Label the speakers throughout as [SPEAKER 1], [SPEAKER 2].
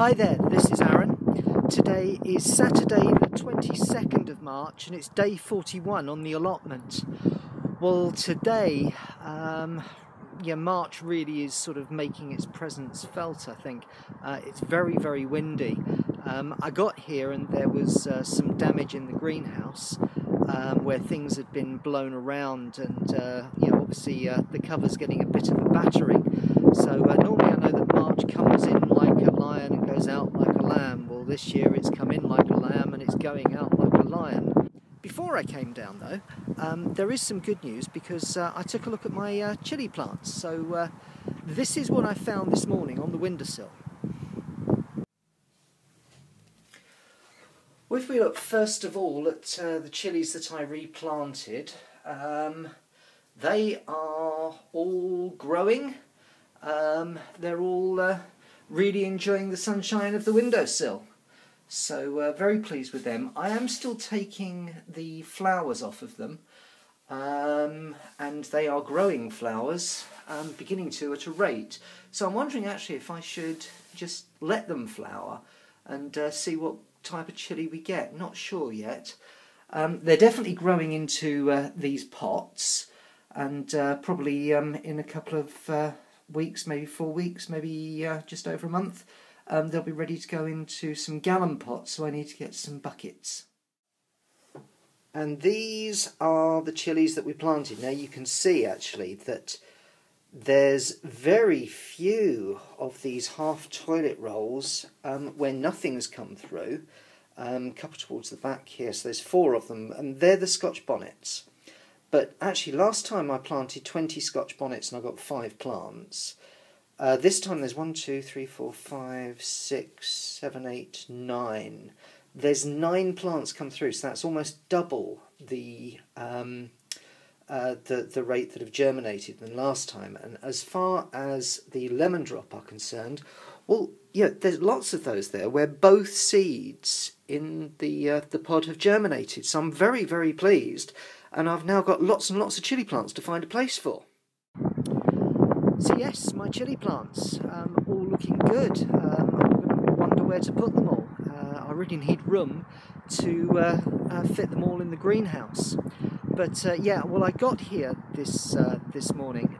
[SPEAKER 1] Hi there, this is Aaron. Today is Saturday the 22nd of March and it's day 41 on the allotment. Well, today, March really is sort of making its presence felt, I think. It's very, very windy. I got here and there was some damage in the greenhouse where things had been blown around and, obviously the cover's getting a bit of a battering. So normally I know that March comes in like a lion and goes out like a lamb. Well, this year it's come in like a lamb and it's going out like a lion. Before I came down though, there is some good news because I took a look at my chilli plants. So this is what I found this morning on the windowsill. Well, if we look first of all at the chilies that I replanted, they are all growing. They're all really enjoying the sunshine of the windowsill. So very pleased with them. I am still taking the flowers off of them, and they are growing flowers, beginning to at a rate. So I'm wondering actually if I should just let them flower and see what type of chilli we get. Not sure yet. They're definitely growing into these pots, and probably in a couple of weeks, maybe 4 weeks, maybe just over a month, they'll be ready to go into some gallon pots, so I need to get some buckets. And these are the chilies that we planted. Now you can see actually that there's very few of these half toilet rolls where nothing's come through. A couple towards the back here, so there's 4 of them, and they're the Scotch bonnets. But actually last time I planted 20 Scotch bonnets and I got 5 plants. This time there's 1, 2, 3, 4, 5, 6, 7, 8, 9. There's 9 plants come through, so that's almost double the rate that have germinated than last time. And as far as the lemon drop are concerned, well, yeah, there's lots of those there where both seeds in the pod have germinated. So I'm very, very pleased, and I've now got lots and lots of chilli plants to find a place for. So yes, my chilli plants, all looking good. I'm going to wonder where to put them all. I really need room to fit them all in the greenhouse. But well, I got here this morning.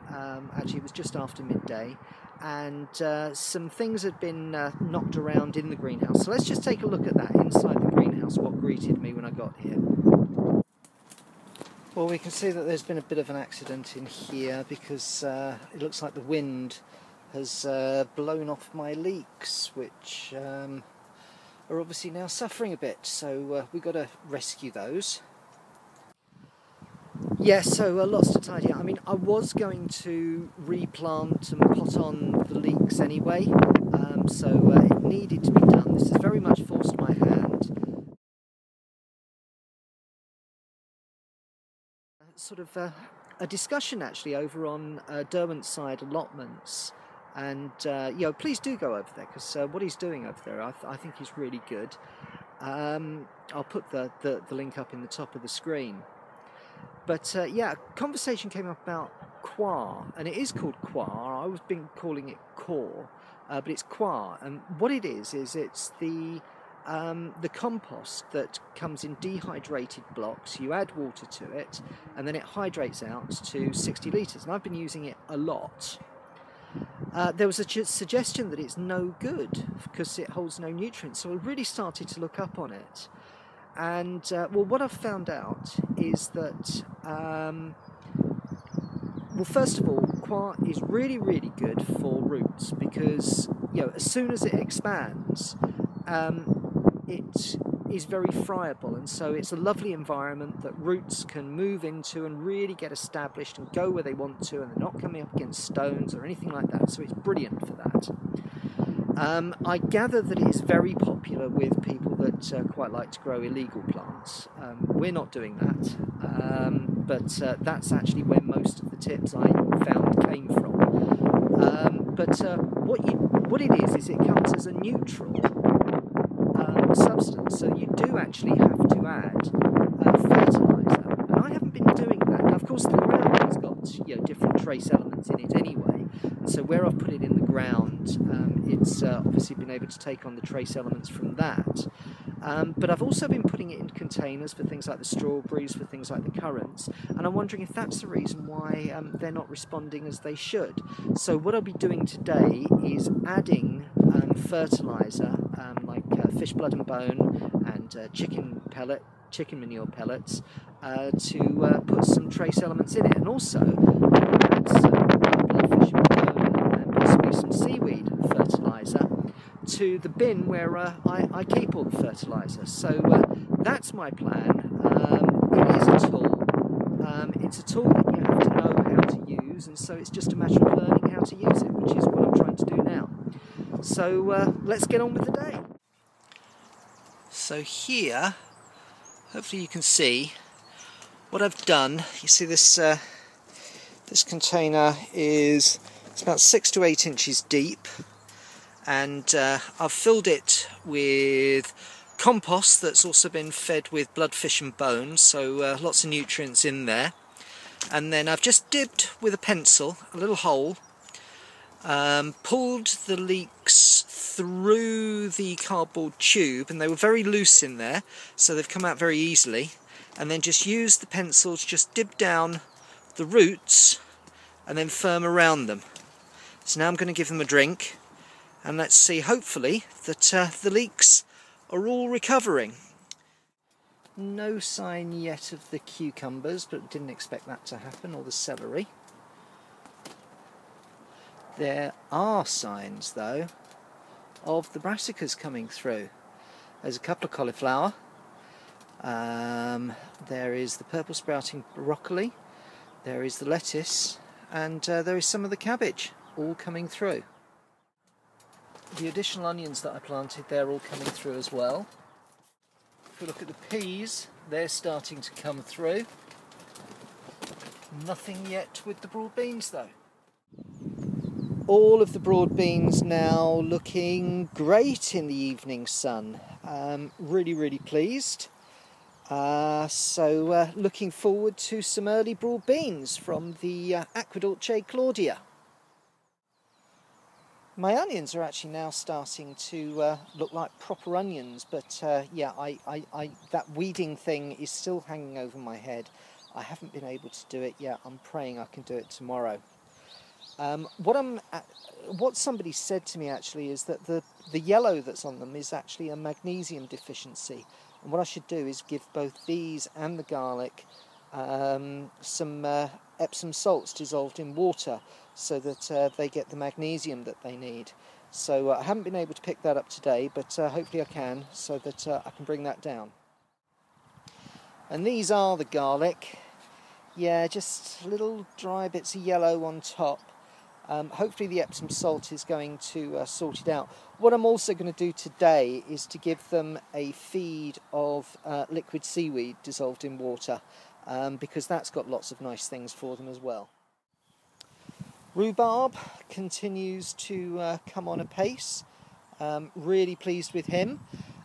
[SPEAKER 1] Actually, it was just after midday, and some things had been knocked around in the greenhouse. So let's just take a look at that inside the greenhouse. What greeted me when I got here? Well, we can see that there's been a bit of an accident in here because it looks like the wind has blown off my leeks, which are obviously now suffering a bit. So we've got to rescue those. Yeah, so lots to tidy up. I mean, I was going to replant and pot on the leeks anyway, so it needed to be done. This has very much forced my hand. Sort of a discussion actually over on Derwent's side allotments, and please do go over there because what he's doing over there I think is really good. I'll put the link up in the top of the screen. But a conversation came up about coir, and it is called coir. I was been calling it core, but it's coir, and what it is it's the compost that comes in dehydrated blocks. You add water to it and then it hydrates out to 60 litres, and I've been using it a lot. There was a suggestion that it's no good because it holds no nutrients, so I really started to look up on it. And what I've found out is that first of all, coir is really, really good for roots because as soon as it expands, it is very friable, and so it's a lovely environment that roots can move into and really get established and go where they want to, and they're not coming up against stones or anything like that, so it's brilliant for that. I gather that it is very popular with people that quite like to grow illegal plants. We're not doing that, but that's actually where most of the tips I found came from. What it is it comes as a neutral substance, so you do actually have to add fertilizer, and I haven't been doing that. Now, of course, the ground has got different trace elements in it anyway, and so where I've put it in the ground, that it's obviously been able to take on the trace elements from that. But I've also been putting it in containers for things like the strawberries, for things like the currants, and I'm wondering if that's the reason why they're not responding as they should. So what I'll be doing today is adding fertiliser, like fish blood and bone and chicken manure pellets, to put some trace elements in it, and also add some bloodfish and bone and possibly some seaweed fertiliser to the bin where I keep all the fertiliser. So that's my plan. It is a tool. It's a tool that you have to know how to use, and so it's just a matter of learning how to use it, which is what I'm trying to do now. So let's get on with the day. So here, hopefully you can see what I've done. You see this this container it's about 6 to 8 inches deep, and I've filled it with compost that's also been fed with bloodfish and bones, so lots of nutrients in there. And then I've just dipped with a pencil a little hole, pulled the leeks through the cardboard tube, and they were very loose in there, so they've come out very easily, and then just used the pencil to just dip down the roots and then firm around them. So now I'm going to give them a drink, and let's see, hopefully, that the leeks are all recovering. No sign yet of the cucumbers, but didn't expect that to happen, or the celery. There are signs, though, of the brassicas coming through. There's a couple of cauliflower. There is the purple sprouting broccoli. There is the lettuce, and there is some of the cabbage, all coming through. The additional onions that I planted, they're all coming through as well. If we look at the peas, they're starting to come through. Nothing yet with the broad beans though. All of the broad beans now looking great in the evening sun. Really pleased. So looking forward to some early broad beans from the Aquadulce Claudia. My onions are actually now starting to look like proper onions, but yeah, that weeding thing is still hanging over my head. I haven't been able to do it yet. I'm praying I can do it tomorrow. What somebody said to me actually is that the yellow that's on them is actually a magnesium deficiency, and what I should do is give both these and the garlic some Epsom salts dissolved in water, so that they get the magnesium that they need. So I haven't been able to pick that up today, but hopefully I can, so that I can bring that down. And these are the garlic. Yeah, just little dry bits of yellow on top. Hopefully the Epsom salt is going to sort it out. What I'm also going to do today is to give them a feed of liquid seaweed dissolved in water, because that's got lots of nice things for them as well. Rhubarb continues to come on apace. Really pleased with him.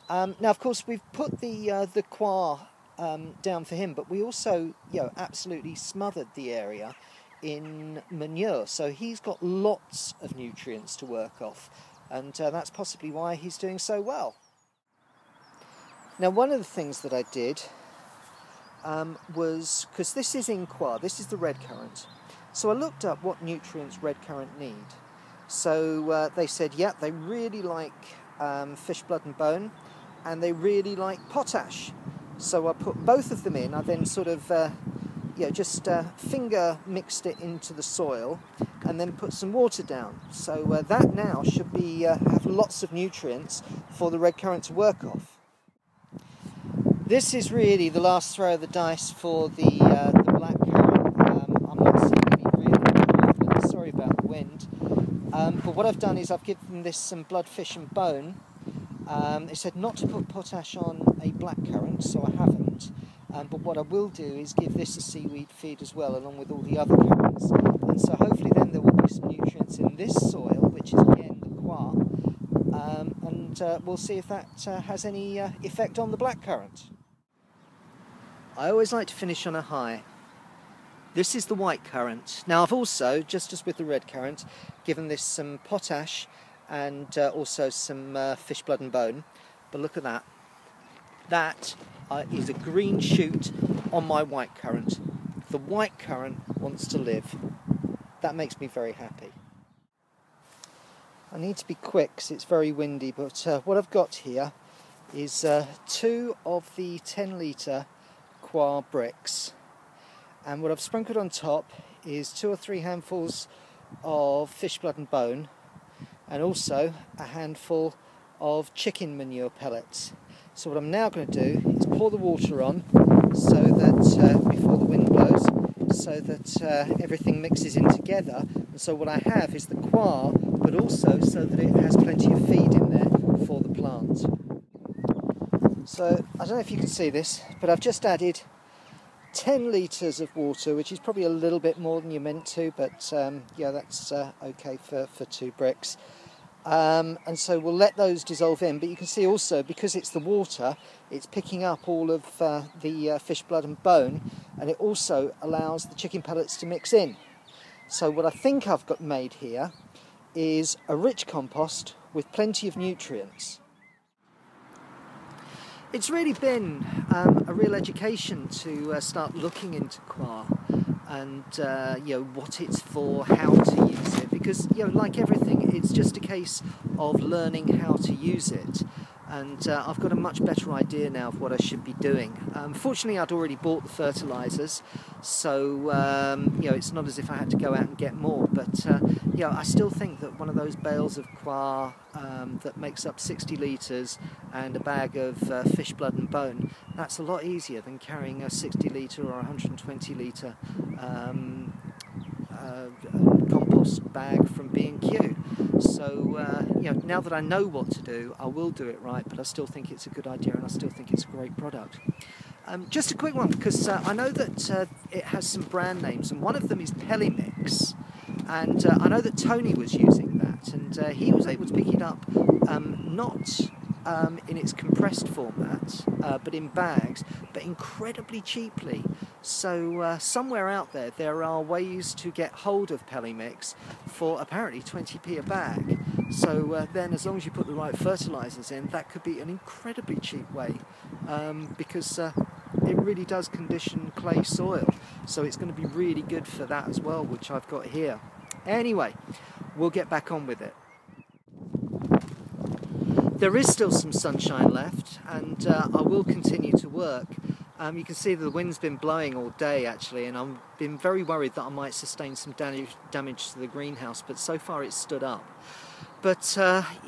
[SPEAKER 1] Now, of course, we've put the coir down for him, but we also, absolutely smothered the area in manure, so he's got lots of nutrients to work off, and that's possibly why he's doing so well. Now, one of the things that I did was, because this is in coir, this is the red currant, so I looked up what nutrients red currant need. So they said, yeah, they really like fish blood and bone, and they really like potash. So I put both of them in. I then sort of just finger mixed it into the soil, and then put some water down. So that now should be have lots of nutrients for the red currant to work off. This is really the last throw of the dice for the black currant. I'm not seeing any real improvement. Sorry about the wind. But what I've done is I've given this some bloodfish and bone. They said not to put potash on a black currant, so I haven't. But what I will do is give this a seaweed feed as well, along with all the other currants. And so hopefully then there will be some nutrients in this soil, which is again the coir, and we'll see if that has any effect on the black currant. I always like to finish on a high. This is the white currant. Now I've also, just as with the red currant, given this some potash and also some fish blood and bone. But look at that. That is a green shoot on my white currant. The white currant wants to live. That makes me very happy. I need to be quick because it's very windy, but what I've got here is 2 of the 10-litre Coir bricks, and what I've sprinkled on top is 2 or 3 handfuls of fish blood and bone, and also a handful of chicken manure pellets. So what I'm now going to do is pour the water on so that before the wind blows, so that everything mixes in together. And so what I have is the coir, but also so that it has plenty of feed in there for the plant. So I don't know if you can see this, but I've just added 10 litres of water, which is probably a little bit more than you're meant to, but yeah, that's okay for 2 bricks. And so we'll let those dissolve in, but you can see also, because it's the water, it's picking up all of the fish blood and bone, and it also allows the chicken pellets to mix in. So what I think I've got made here is a rich compost with plenty of nutrients. It's really been a real education to start looking into coir and you know, what it's for, how to use it, because you know, like everything, it's just a case of learning how to use it. And I've got a much better idea now of what I should be doing. Fortunately, I'd already bought the fertilizers, so you know, it's not as if I had to go out and get more. But you know, I still think that one of those bales of coir that makes up 60 litres and a bag of fish blood and bone, that's a lot easier than carrying a 60 litre or 120 litre compost bag from B&Q. So you know, now that I know what to do, I will do it right, but I still think it's a good idea and I still think it's a great product. Just a quick one, because I know that it has some brand names, and one of them is Pelemix, and I know that Tony was using that, and he was able to pick it up not in its compressed format, but in bags, but incredibly cheaply. So somewhere out there are ways to get hold of Pelemix for apparently 20p a bag. So then, as long as you put the right fertilizers in, that could be an incredibly cheap way, because it really does condition clay soil. So it's going to be really good for that as well, which I've got here. Anyway, we'll get back on with it. There is still some sunshine left, and I will continue to work. You can see that the wind's been blowing all day actually, and I've been very worried that I might sustain some damage to the greenhouse, but so far it's stood up. But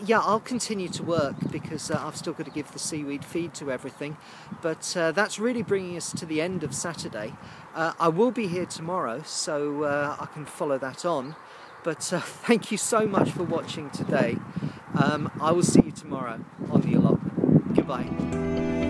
[SPEAKER 1] yeah, I'll continue to work because I've still got to give the seaweed feed to everything. But that's really bringing us to the end of Saturday. I will be here tomorrow, so I can follow that on. But thank you so much for watching today. I will see you tomorrow on the allotment. Goodbye.